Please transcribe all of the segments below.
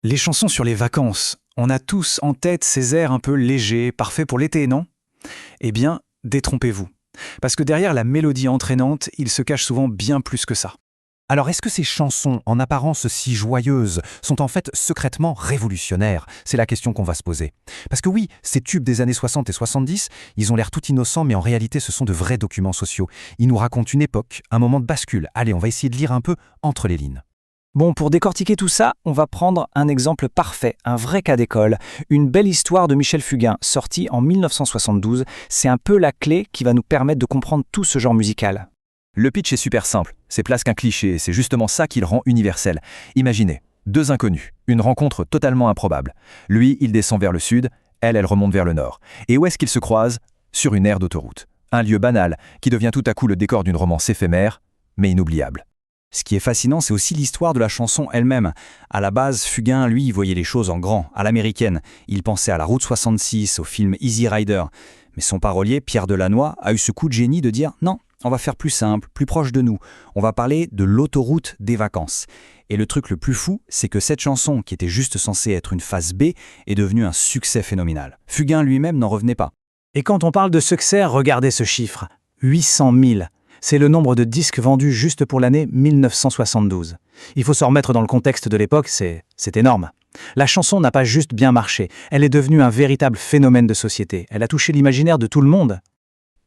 Les chansons sur les vacances, on a tous en tête ces airs un peu légers, parfaits pour l'été, non? Eh bien, détrompez-vous. Parce que derrière la mélodie entraînante, il se cache souvent bien plus que ça. Alors est-ce que ces chansons, en apparence si joyeuses, sont en fait secrètement révolutionnaires? C'est la question qu'on va se poser. Parce que oui, ces tubes des années 60 et 70, ils ont l'air tout innocents, mais en réalité ce sont de vrais documents sociaux. Ils nous racontent une époque, un moment de bascule. Allez, on va essayer de lire un peu entre les lignes. Bon, pour décortiquer tout ça, on va prendre un exemple parfait, un vrai cas d'école, une belle histoire de Michel Fugain, sortie en 1972. C'est un peu la clé qui va nous permettre de comprendre tout ce genre musical. Le pitch est super simple, c'est presque un cliché, c'est justement ça qui le rend universel. Imaginez, deux inconnus, une rencontre totalement improbable. Lui, il descend vers le sud, elle remonte vers le nord. Et où est-ce qu'ils se croisent? Sur une aire d'autoroute. Un lieu banal, qui devient tout à coup le décor d'une romance éphémère, mais inoubliable. Ce qui est fascinant, c'est aussi l'histoire de la chanson elle-même. À la base, Fugain, lui, il voyait les choses en grand, à l'américaine. Il pensait à la Route 66, au film Easy Rider. Mais son parolier, Pierre Delannoy, a eu ce coup de génie de dire « Non, on va faire plus simple, plus proche de nous. On va parler de l'autoroute des vacances. » Et le truc le plus fou, c'est que cette chanson, qui était juste censée être une phase B, est devenue un succès phénoménal. Fugain lui-même n'en revenait pas. Et quand on parle de succès, regardez ce chiffre, 800 000. C'est le nombre de disques vendus juste pour l'année 1972. Il faut se remettre dans le contexte de l'époque, c'est énorme. La chanson n'a pas juste bien marché, elle est devenue un véritable phénomène de société. Elle a touché l'imaginaire de tout le monde.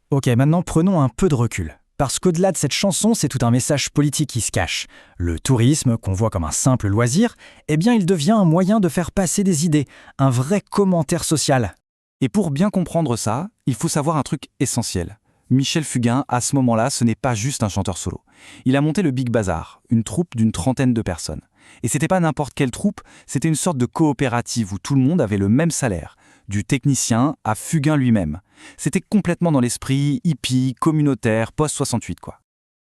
Ok, maintenant prenons un peu de recul. Parce qu'au-delà de cette chanson, c'est tout un message politique qui se cache. Le tourisme, qu'on voit comme un simple loisir, eh bien il devient un moyen de faire passer des idées, un vrai commentaire social. Et pour bien comprendre ça, il faut savoir un truc essentiel. Michel Fugain, à ce moment-là, ce n'est pas juste un chanteur solo. Il a monté le Big Bazar, une troupe d'une trentaine de personnes. Et c'était pas n'importe quelle troupe, c'était une sorte de coopérative où tout le monde avait le même salaire, du technicien à Fugain lui-même. C'était complètement dans l'esprit hippie, communautaire, post-68 quoi.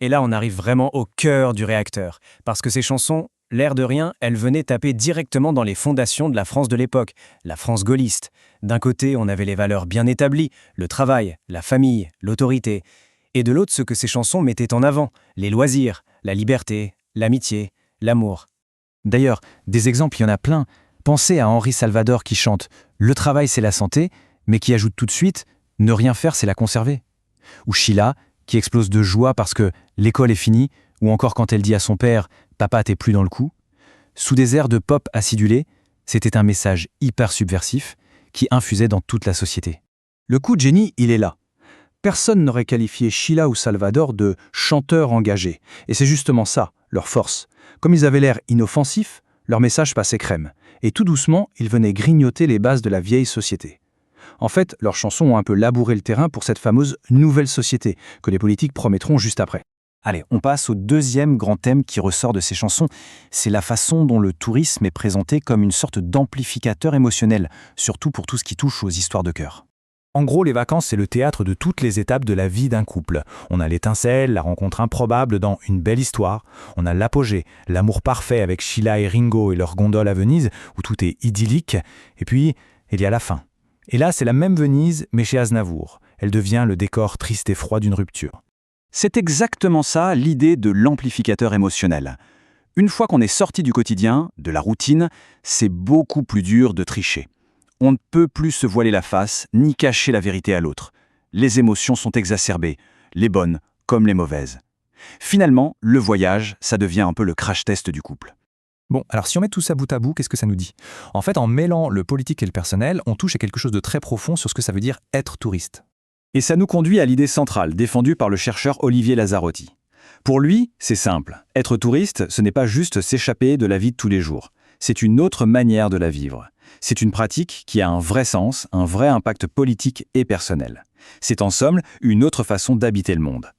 Et là, on arrive vraiment au cœur du réacteur, parce que ces chansons, l'air de rien, elles venaient taper directement dans les fondations de la France de l'époque, la France gaulliste. D'un côté, on avait les valeurs bien établies, le travail, la famille, l'autorité. Et de l'autre, ce que ces chansons mettaient en avant, les loisirs, la liberté, l'amitié, l'amour. D'ailleurs, des exemples, il y en a plein. Pensez à Henri Salvador qui chante « Le travail, c'est la santé », mais qui ajoute tout de suite « Ne rien faire, c'est la conserver ». Ou Sheila, qui explose de joie parce que l'école est finie, ou encore quand elle dit à son père « Papa, t'es plus dans le coup ». Sous des airs de pop acidulé, c'était un message hyper subversif qui infusait dans toute la société. Le coup de génie, il est là. Personne n'aurait qualifié Sheila ou Salvador de chanteurs engagés. Et c'est justement ça, leur force. Comme ils avaient l'air inoffensifs, leur message passait crème. Et tout doucement, ils venaient grignoter les bases de la vieille société. En fait, leurs chansons ont un peu labouré le terrain pour cette fameuse nouvelle société que les politiques promettront juste après. Allez, on passe au deuxième grand thème qui ressort de ces chansons. C'est la façon dont le tourisme est présenté comme une sorte d'amplificateur émotionnel, surtout pour tout ce qui touche aux histoires de cœur. En gros, les vacances, c'est le théâtre de toutes les étapes de la vie d'un couple. On a l'étincelle, la rencontre improbable dans Une belle histoire. On a l'apogée, l'amour parfait avec Sheila et Ringo et leur gondole à Venise, où tout est idyllique. Et puis, il y a la fin. Et là, c'est la même Venise, mais chez Aznavour. Elle devient le décor triste et froid d'une rupture. C'est exactement ça l'idée de l'amplificateur émotionnel. Une fois qu'on est sorti du quotidien, de la routine, c'est beaucoup plus dur de tricher. On ne peut plus se voiler la face, ni cacher la vérité à l'autre. Les émotions sont exacerbées, les bonnes comme les mauvaises. Finalement, le voyage, ça devient un peu le crash test du couple. Bon, alors si on met tout ça bout à bout, qu'est-ce que ça nous dit? En fait, en mêlant le politique et le personnel, on touche à quelque chose de très profond sur ce que ça veut dire être touriste. Et ça nous conduit à l'idée centrale défendue par le chercheur Olivier Lazzarotti. Pour lui, c'est simple. Être touriste, ce n'est pas juste s'échapper de la vie de tous les jours. C'est une autre manière de la vivre. C'est une pratique qui a un vrai sens, un vrai impact politique et personnel. C'est en somme une autre façon d'habiter le monde.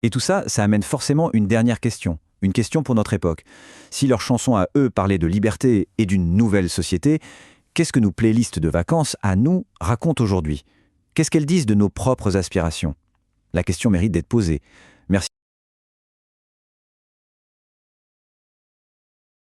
Et tout ça, ça amène forcément une dernière question. Une question pour notre époque. Si leurs chansons à eux parlaient de liberté et d'une nouvelle société, qu'est-ce que nos playlists de vacances à nous racontent aujourd'hui ? Qu'est-ce qu'elles disent de nos propres aspirations? La question mérite d'être posée.